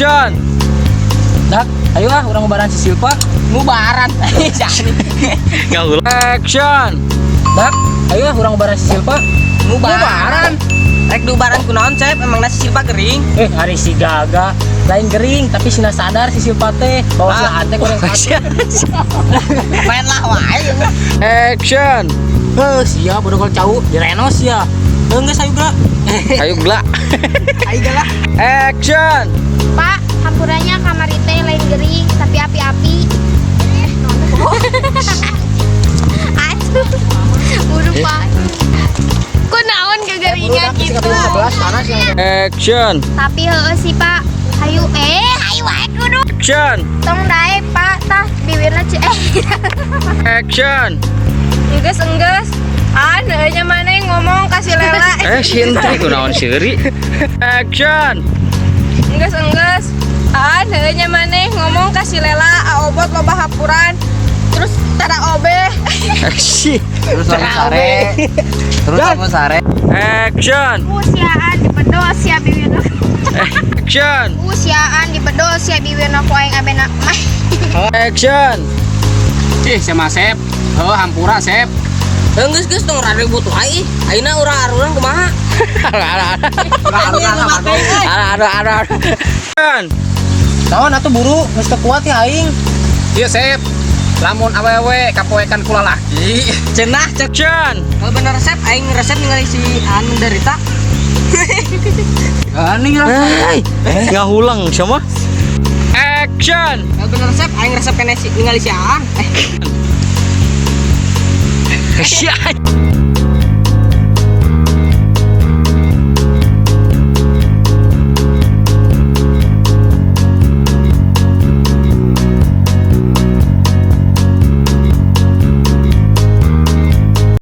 Action. Dak, ayo ah urang ngubaran si Silva. Ngubaran. Nggak ulang. Action. Dak, ayo ah urang ngubaran si Silva. Ngubaran. Rek diubaran kunaon, Cep? Emang nasi Silva kering? Hari si Gaga lain gering tapi sina sadar si Silva teh bahwa si ate kurang Main lah wae. Action. sia bodogol cau direnos ya. Geus ayo gerak. Ayo gelak. Ayo gerak. Action. Pak, hampurannya kamar teh lain gering tapi api-api. Aduh, buru Pak. Kok naon kegeringan gitu? 11 panas ya. Action. Tapi heueuh sih Pak. Hayu hayu wae kudu. Action. Tong dae Pak, tah bibirna Action. enggeus. Neunya maneh ngomong kasih lela. Sintri kunaon seuri. Action. Enggeus. Neunya maneh ngomong kasih lela aobot loba hapuran. Terus tada obeh. Action. Terus sare. Action. Usiaan dibedos ya bibirna. Action. Usiaan dibedos ya bibirna ku aing abena mah. Action. Sama Sep. Hampura Sep. Geus tong rada butuh ai. Ayeuna urang kumaha? Aduh. Action. Naon atuh buru geus teu kuat ya aing. Ieu Sep. Lamun awewe kapoekan kula laki. Cenah cek. Action. Kalau bener Sep aing resep ningali si anu menderita. Ani Nggak ulang sama. Action. Kalau bener Sep aing resep kene ningali si Aan. Action.